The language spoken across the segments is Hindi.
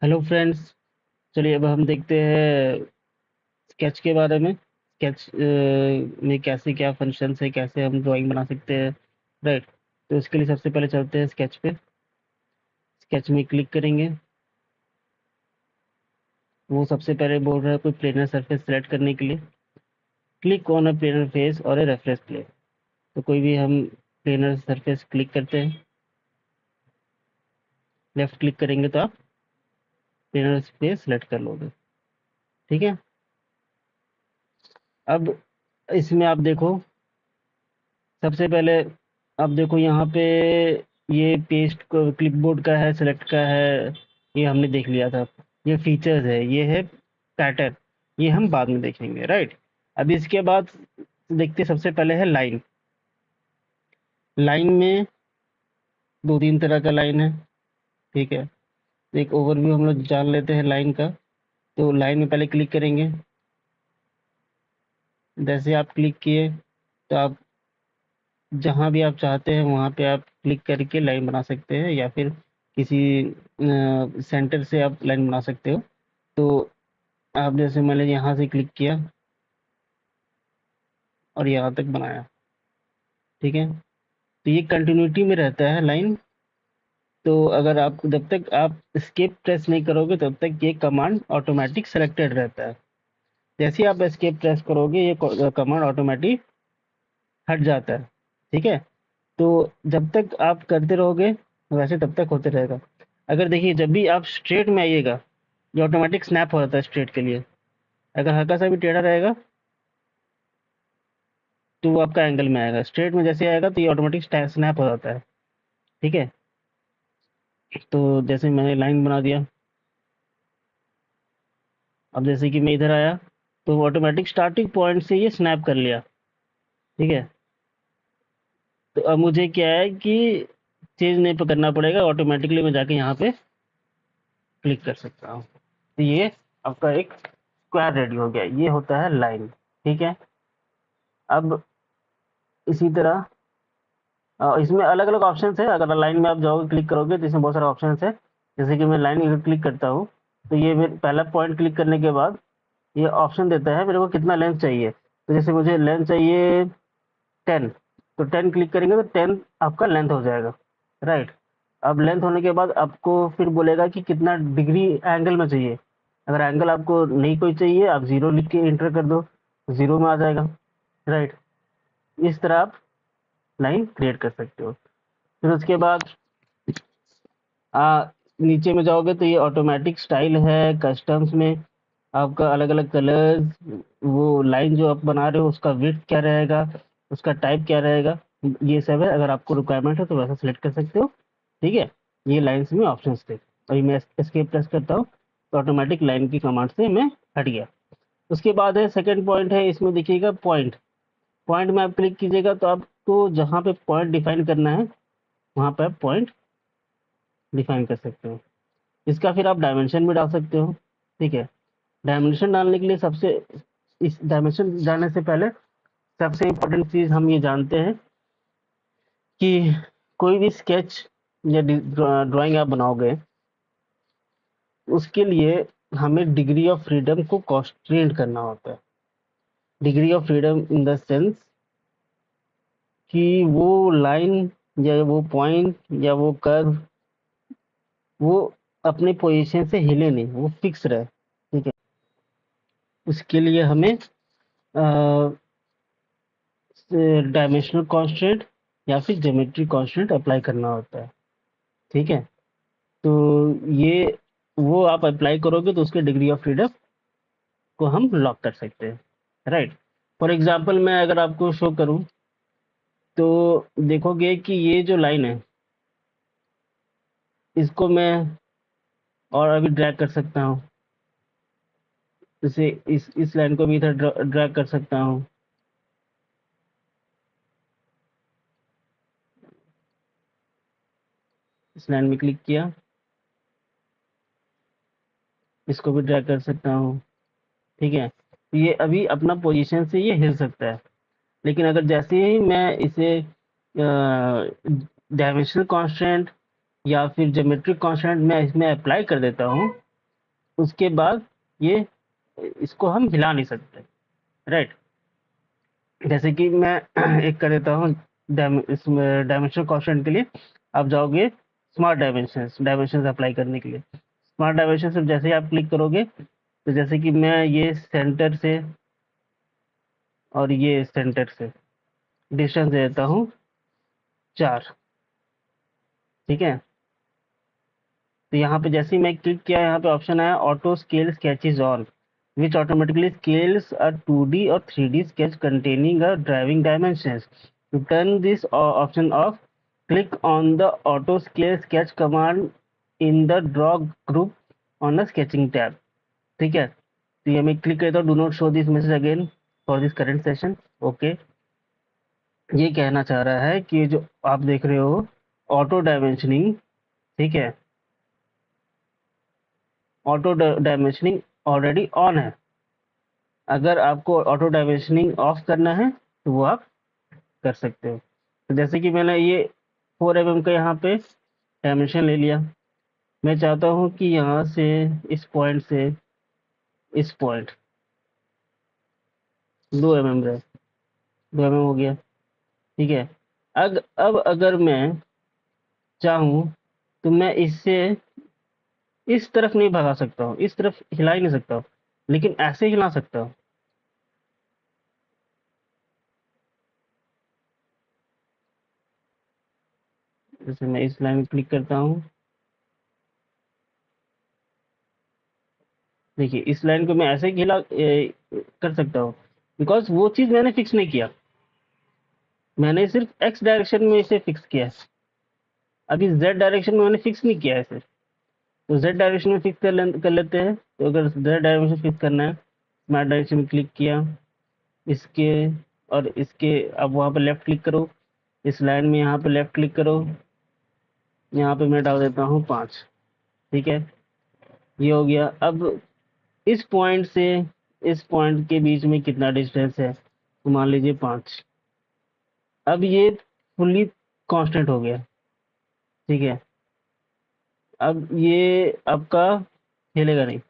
Hello friends. चलिए अब हम देखते हैं स्केच के बारे में। स्केच में कैसे क्या फंक्शंस है, कैसे हम ड्राइंग बना सकते हैं। राइट। तो इसके लिए सबसे पहले चलते हैं स्केच पे। स्केच में क्लिक करेंगे। वो सबसे पहले बोल रहा है कोई प्लेनर सरफेस सेलेक्ट करने के लिए। Click on a planar face और ए रेफरेंस प्लेन। तो कोई भी हम प्लेनर सरफेस क्लिक करते हैं। लेफ्ट क्लिक करेंगे तो आप प्लेनर फेस सेलेक्ट कर लोगे। ठीक है। अब इसमें आप देखो, सबसे पहले अब देखो यहाँ पे ये पेस्ट क्लिपबोर्ड का है, सेलेक्ट का है। ये हमने देख लिया था। ये फीचर्स है, ये है पैटर्न। ये हम बाद में देखेंगे, राइट। अब इसके बाद देखते सबसे पहले है लाइन। लाइन में दो तीन तरह का लाइन है। ठीक है। एक ओवरव्यू हम लोग जान लेते हैं लाइन का। तो लाइन में पहले क्लिक करेंगे। जैसे आप क्लिक किए तो आप जहाँ भी आप चाहते हैं वहाँ पे आप क्लिक करके लाइन बना सकते हैं, या फिर किसी सेंटर से आप लाइन बना सकते हो। तो आप जैसे मैंने यहाँ से क्लिक किया और यहाँ तक बनाया। ठीक है। तो ये कंटिन्यूटी में रहता है लाइन। तो अगर आप जब तक आप एस्केप प्रेस नहीं करोगे तब तक ये कमांड ऑटोमेटिक सेलेक्टेड रहता है। जैसे ही आप एस्केप प्रेस करोगे ये कमांड ऑटोमेटिक हट जाता है। ठीक है। तो जब तक आप करते रहोगे वैसे तब तक होते रहेगा। अगर देखिए जब भी आप स्ट्रेट में आइएगा ये ऑटोमेटिक स्नैप हो जाता है स्ट्रेट के लिए। अगर हल्का सा भी टेढ़ा रहेगा तो वो आपका एंगल में आएगा। स्ट्रेट में जैसे आएगा तो ये ऑटोमेटिक स्नैप हो जाता है। ठीक है। तो जैसे मैंने लाइन बना दिया। अब जैसे कि मैं इधर आया तो ऑटोमेटिक स्टार्टिंग पॉइंट से ये स्नैप कर लिया। ठीक है। तो अब मुझे क्या है कि चेंज नहीं करना पड़ेगा, ऑटोमेटिकली मैं जाके यहाँ पे क्लिक कर सकता हूँ। तो ये आपका एक स्क्वायर रेडी हो गया। ये होता है लाइन। ठीक है। अब इसी तरह इसमें अलग अलग ऑप्शन है। अगर लाइन में आप जाओगे क्लिक करोगे तो इसमें बहुत सारे ऑप्शन है। जैसे कि मैं लाइन में क्लिक करता हूँ तो ये मेरे पहला पॉइंट क्लिक करने के बाद ये ऑप्शन देता है मेरे को कितना लेंथ चाहिए। तो जैसे मुझे लेंथ चाहिए 10। तो 10 क्लिक करेंगे तो 10 आपका लेंथ हो जाएगा। राइट। अब लेंथ होने के बाद आपको फिर बोलेगा कि कितना डिग्री एंगल में चाहिए। अगर एंगल आपको नहीं कोई चाहिए आप जीरो लिख के इंटर कर दो, जीरो में आ जाएगा। राइट। इस तरह आप लाइन क्रिएट कर सकते हो। फिर उसके बाद आ, नीचे में जाओगे तो ये ऑटोमेटिक स्टाइल है। कस्टम्स में आपका अलग अलग कलर्स, वो लाइन जो आप बना रहे हो उसका विड्थ क्या रहेगा, उसका टाइप क्या रहेगा, ये सब है। अगर आपको रिक्वायरमेंट है तो वैसा सिलेक्ट कर सकते हो। ठीक है। ये लाइन्स में ऑप्शंस थे। अभी मैं एस्केप प्रेस करता हूँ तो ऑटोमेटिक लाइन की कमांड से मैं हट गया। उसके बाद है सेकंड पॉइंट है, इसमें देखिएगा पॉइंट। पॉइंट में आप क्लिक कीजिएगा तो आपको जहाँ पे पॉइंट डिफाइन करना है वहाँ पे आप पॉइंट डिफाइन कर सकते हो। इसका फिर आप डायमेंशन भी डाल सकते हो। ठीक है। डायमेंशन डालने के लिए सबसे इस डायमेंशन डालने से पहले सबसे इम्पोर्टेंट चीज हम ये जानते हैं कि कोई भी स्केच या ड्राइंग आप बनाओगे उसके लिए हमें डिग्री ऑफ फ्रीडम को कॉन्स्ट्रेंट करना होता है। Degree of freedom in the sense कि वो लाइन या वो पॉइंट या वो कर्व वो अपने पोजीशन से हिले नहीं, वो फिक्स रहे। ठीक है। उसके लिए हमें डायमेंशनल कांस्टेंट या फिर ज्योमेट्री कांस्टेंट अप्लाई करना होता है। ठीक है। तो ये वो आप अप्लाई करोगे तो उसके डिग्री ऑफ फ्रीडम को हम लॉक कर सकते हैं। राइट। फॉर एग्जांपल मैं अगर आपको शो करूं तो देखोगे कि ये जो लाइन है इसको मैं और अभी ड्रैग कर सकता हूँ। इसे इस लाइन को भी इधर ड्रैग कर सकता हूँ। इस लाइन में क्लिक किया, इसको भी ड्रैग कर सकता हूँ। ठीक है। तो ये अभी अपना पोजीशन से ये हिल सकता है। लेकिन अगर जैसे ही मैं इसे डायमेंशनल कांस्टेंट या फिर ज्योमेट्रिक कांस्टेंट मैं इसमें अप्लाई कर देता हूँ उसके बाद ये इसको हम हिला नहीं सकते, राइट। जैसे कि मैं एक कर देता हूँ, इसमें डायमेंशन कांस्टेंट के लिए आप जाओगे स्मार्ट डायमेंशंस, डायमेंशंस अप्लाई करने के लिए। स्मार्ट डायमेंशन से जैसे ही आप क्लिक करोगे, तो जैसे कि मैं ये सेंटर से और ये सेंटर से डिस्टेंस दे देता हूँ 4, ठीक है। तो यहाँ पे जैसे ही मैं क्लिक किया, यहाँ पे ऑप्शन आया auto scale sketches on, which automatically scales a 2D or 3D sketch containing a driving dimensions. To turn this option off, click on the auto scale sketch command in the draw group on the sketching tab. ठीक है, तो ये मैं क्लिक करता हूँ do not show this message again for this current session. Okay, ये कहना चाह रहा है कि जो आप देख रहे हो ऑटो डायमेंशनिंग, ठीक है, ऑटो डायमेंशनिंग ऑलरेडी ऑन है। अगर आपको ऑटो डायमेंशनिंग ऑफ करना है तो वो आप कर सकते हो। तो जैसे कि मैंने ये 4 mm का यहाँ पे डायमेंशन ले लिया, मैं चाहता हूँ कि यहाँ से इस पॉइंट से इस पॉइंट 2 mm रहे, 2 mm हो गया, ठीक है। अब अगर मैं चाहूँ तो मैं इससे इस तरफ नहीं भगा सकता हूँ, इस तरफ हिला ही नहीं सकता हूँ, लेकिन ऐसे हिला सकता हूँ। जैसे मैं इस लाइन में क्लिक करता हूँ, देखिए इस लाइन को मैं ऐसे कर सकता हूँ, बिकॉज वो चीज़ मैंने फिक्स नहीं किया, मैंने सिर्फ एक्स डायरेक्शन में इसे फिक्स किया है। अभी जेड डायरेक्शन में मैंने फिक्स नहीं किया है इसे, तो जेड डायरेक्शन में फिक्स कर लेते हैं। तो अगर जेड डायरेक्शन फिक्स करना है, स्मार्ट डायरेक्शन में क्लिक किया, इसके और इसके, अब वहाँ पे लेफ्ट क्लिक करो, इस लाइन में यहाँ पे लेफ्ट क्लिक करो, यहाँ पे मैं डाल देता हूँ 5, ठीक है। ये हो गया। अब इस पॉइंट से इस पॉइंट के बीच में कितना डिस्टेंस है, तो मान लीजिए 5। अब ये फुल्ली कांस्टेंट हो गया, ठीक है। अब ये आपका हिलेगा नहीं,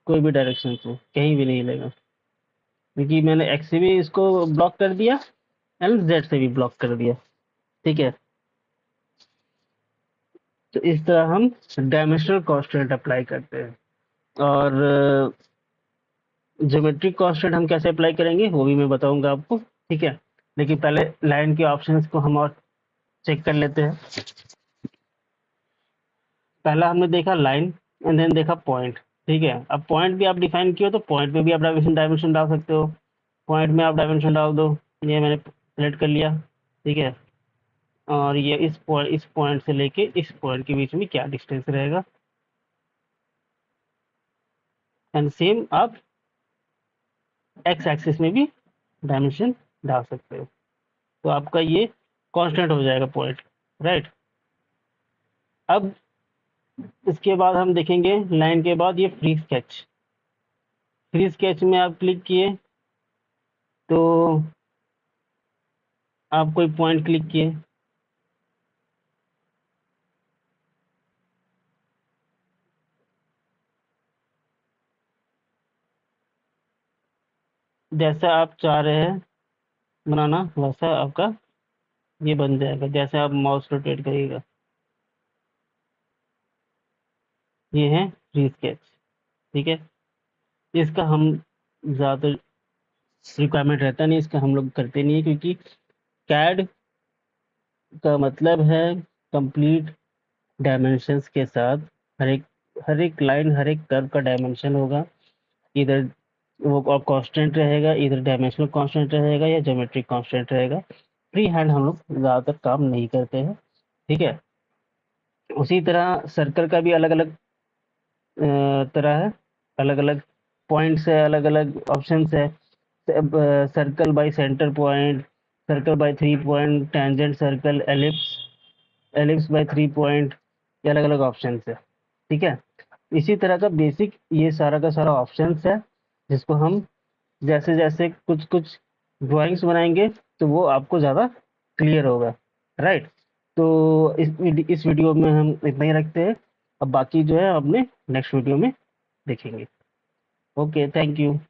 कोई भी डायरेक्शन से कहीं भी नहीं हिलेगा, क्योंकि मैंने एक्स से भी इसको ब्लॉक कर दिया एंड जेड से भी ब्लॉक कर दिया, ठीक है। तो इस तरह हम डायमेंशनल कांस्टेंट अप्लाई करते हैं। और ज्योमेट्रिक कांस्टेंट हम कैसे अप्लाई करेंगे वो भी मैं बताऊंगा आपको, ठीक है। लेकिन पहले लाइन के ऑप्शंस को हम और चेक कर लेते हैं। पहला हमने देखा लाइन एंड देन देखा पॉइंट, ठीक है। अब पॉइंट भी आप डिफाइन किए हो तो पॉइंट पे भी आप डायमेंशन डायमेंशन डाल सकते हो। पॉइंट में आप डायमेंशन डाल दो, ये मैंने सेलेक्ट कर लिया, ठीक है। और ये इस पॉइंट से लेके इस पॉइंट के बीच में क्या डिस्टेंस रहेगा, एंड सेम आप एक्स एक्सिस में भी डायमेंशन डाल सकते हो। तो आपका ये कांस्टेंट हो जाएगा पॉइंट, राइट। अब इसके बाद हम देखेंगे लाइन के बाद ये फ्री स्केच। फ्री स्केच में आप क्लिक किए तो आप कोई पॉइंट क्लिक किए, जैसा आप चाह रहे हैं बनाना वैसा आपका ये बन जाएगा, जैसे आप माउस रोटेट करिएगा। ये है फ्री स्केच, ठीक है। इसका हम ज़्यादातर रिक्वायरमेंट रहता नहीं, इसका हम लोग करते नहीं है, क्योंकि कैड का मतलब है कंप्लीट डायमेंशंस के साथ हर एक लाइन हर एक कर्व का डायमेंशन होगा। इधर वो कांस्टेंट रहेगा, इधर डायमेंशनल कांस्टेंट रहेगा या ज्योमेट्रिक कांस्टेंट रहेगा। फ्री हैंड हम लोग ज़्यादातर काम नहीं करते हैं, ठीक है। उसी तरह सर्कल का भी अलग अलग तरह है, अलग अलग पॉइंट्स है, अलग अलग ऑप्शंस है। Circle by center point, circle by 3 point, tangent circle, ellipse, ellipse by 3 point, ये अलग अलग ऑप्शंस है, ठीक है। इसी तरह का बेसिक ये सारा का सारा ऑप्शंस है, जिसको हम जैसे जैसे कुछ कुछ ड्राइंग्स बनाएंगे तो वो आपको ज़्यादा क्लियर होगा, राइट। तो इस वीडियो में हम इतना ही रखते हैं। अब बाकी जो है अपने नेक्स्ट वीडियो में देखेंगे। Okay, thank you.